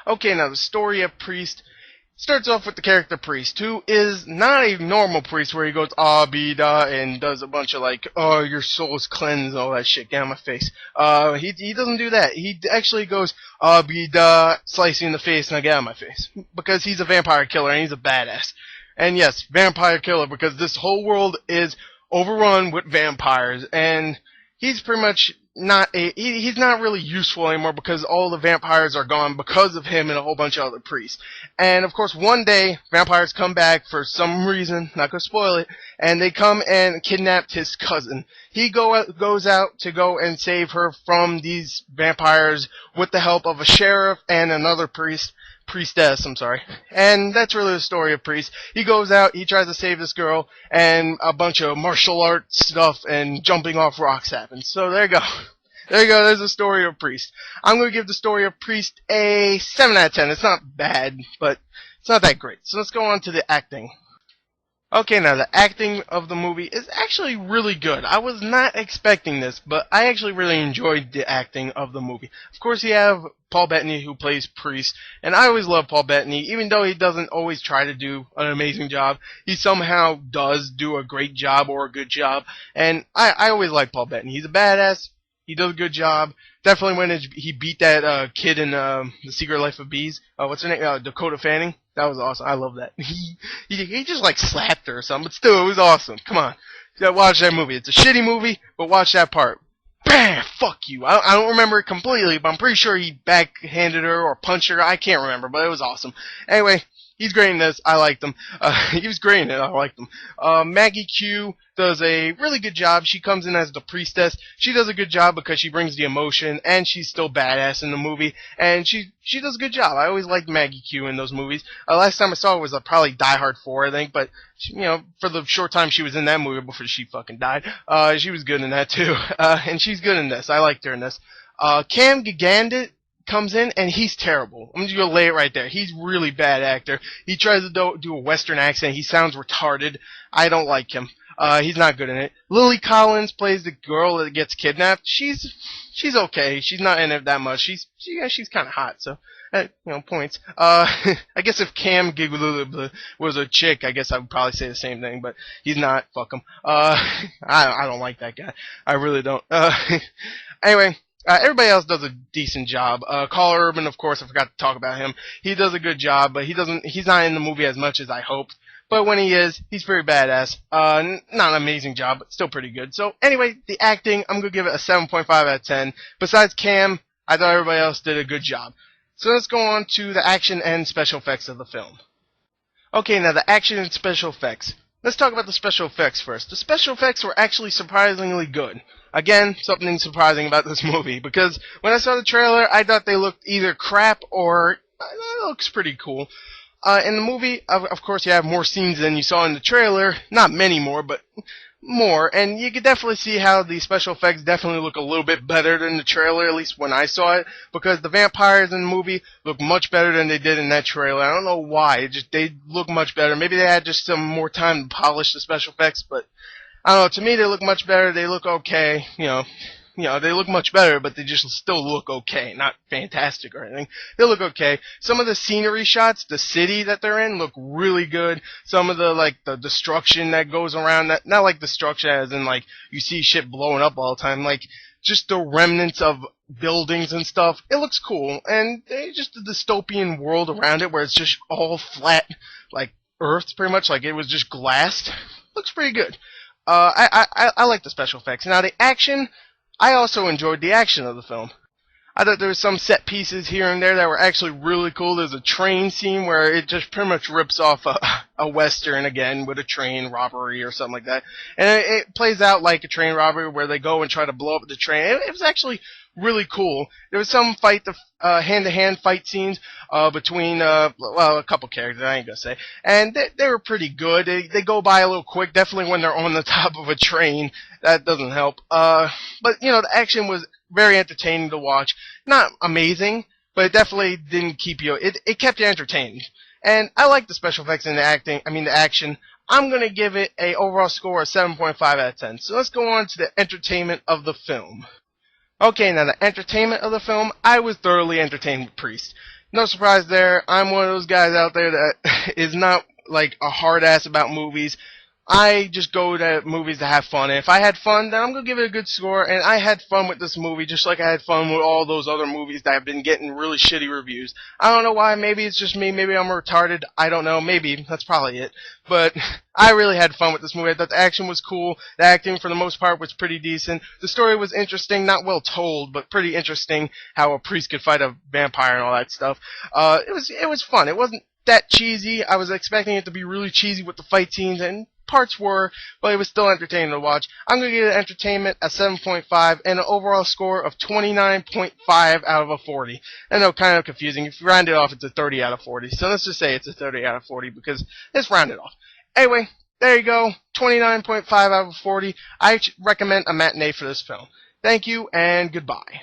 Okay, now the story of Priest starts off with the character Priest, who is not a normal priest where he goes da and does a bunch of like, oh, your soul is cleansed, all that shit, get out of my face. He doesn't do that. He actually goes da, slice you in the face, now get out of my face, because he's a vampire killer and he's a badass. And yes, vampire killer, because this whole world is overrun with vampires, and he's pretty much not he's not really useful anymore because all the vampires are gone because of him and a whole bunch of other priests. And of course, one day vampires come back for some reason, not gonna spoil it, and they come and kidnapped his cousin. He goes out to go and save her from these vampires with the help of a sheriff and another priestess, I'm sorry. And that's really the story of Priest. He goes out, he tries to save this girl, and a bunch of martial arts stuff and jumping off rocks happens. So there you go. There you go, there's the story of Priest. I'm going to give the story of Priest a 7 out of 10. It's not bad, but it's not that great. So let's go on to the acting. Okay, now the acting of the movie is actually really good. I was not expecting this, but I actually really enjoyed the acting of the movie. Of course, you have Paul Bettany who plays Priest, and I always love Paul Bettany, even though he doesn't always try to do an amazing job. He somehow does do a great job or a good job, and I always like Paul Bettany. He's a badass. He does a good job. Definitely when he beat that kid in The Secret Life of Bees. What's her name? Dakota Fanning. That was awesome. I love that. He just like slapped her or something, but still, it was awesome. Come on. You gotta watch that movie. It's a shitty movie, but watch that part. Bam! Fuck you. I don't remember it completely, but I'm pretty sure he backhanded her or punched her. I can't remember, but it was awesome. Anyway, he's great in this. I liked him. He was great in it. I liked him. Maggie Q does a really good job. She comes in as the priestess. She does a good job because she brings the emotion, and she's still badass in the movie. And she does a good job. I always liked Maggie Q in those movies. Last time I saw her was probably Die Hard 4, I think. But she, for the short time she was in that movie before she fucking died, she was good in that too. And she's good in this. I liked her in this. Cam Gigandet comes in, and he's terrible. I'm just gonna lay it right there. He's really bad actor. He tries to do a Western accent. He sounds retarded. I don't like him. He's not good in it. Lily Collins plays the girl that gets kidnapped. She's okay. She's not in it that much. She's kind of hot, so points. I guess if Cam Giglula was a chick, I guess I would probably say the same thing, but he's not. Fuck him. I don't like that guy. I really don't. Anyway. Everybody else does a decent job. Carl Urban, of course, I forgot to talk about him. He does a good job, but he's not in the movie as much as I hoped. But when he is, he's pretty badass. Not an amazing job, but still pretty good. So anyway, the acting, I'm going to give it a 7.5 out of 10. Besides Cam, I thought everybody else did a good job. So let's go on to the action and special effects of the film. Okay, now the action and special effects. Let's talk about the special effects first. The special effects were actually surprisingly good. Again, something surprising about this movie, because when I saw the trailer, I thought they looked either crap or it looks pretty cool. In the movie, of course, you have more scenes than you saw in the trailer. Not many more, but more. And you could definitely see how the special effects definitely look a little bit better than the trailer, at least when I saw it, because the vampires in the movie look much better than they did in that trailer. I don't know why. They look much better. Maybe they had just some more time to polish the special effects, but I don't know, to me they look much better, they look okay, they look much better, but they just still look okay, not fantastic or anything. They look okay. Some of the scenery shots, the city that they're in, look really good. Some of the destruction that goes around, not like destruction as in you see shit blowing up all the time, just the remnants of buildings and stuff. It looks cool, and just the dystopian world around it where it's just all flat, like Earth pretty much, like it was just glassed. Looks pretty good. I like the special effects. Now the action, I also enjoyed the action of the film. I thought there was some set pieces here and there that were actually really cool. There's a train scene where it just pretty much rips off a Western again with a train robbery or something like that. And it plays out like a train robbery where they go and try to blow up the train. It was actually really cool. There was some hand-to-hand fight scenes between, a couple characters, I ain't gonna say. And they were pretty good. They go by a little quick, definitely when they're on the top of a train. That doesn't help. But, the action was very entertaining to watch. Not amazing, but it definitely didn't keep you. It kept you entertained. And I like the special effects and the action. I'm gonna give it a overall score of 7.5 out of 10. So let's go on to the entertainment of the film. Okay, now the entertainment of the film, I was thoroughly entertained with Priest. No surprise there. I'm one of those guys out there that is not like a hard ass about movies. I just go to movies to have fun, and if I had fun, then I'm gonna give it a good score. And I had fun with this movie, just like I had fun with all those other movies that have been getting really shitty reviews. I don't know why. Maybe it's just me. Maybe I'm retarded. I don't know. Maybe that's probably it. But I really had fun with this movie. I thought the action was cool. The acting, for the most part, was pretty decent. The story was interesting, not well told, but pretty interesting. How a priest could fight a vampire and all that stuff. It was fun. It wasn't that cheesy. I was expecting it to be really cheesy with the fight scenes, and parts were, but it was still entertaining to watch. I'm going to give it entertainment a 7.5 and an overall score of 29.5 out of a 40. I know, kind of confusing. If you round it off, it's a 30 out of 40. So let's just say it's a 30 out of 40 because it's rounded off. Anyway, there you go. 29.5 out of 40. I recommend a matinee for this film. Thank you and goodbye.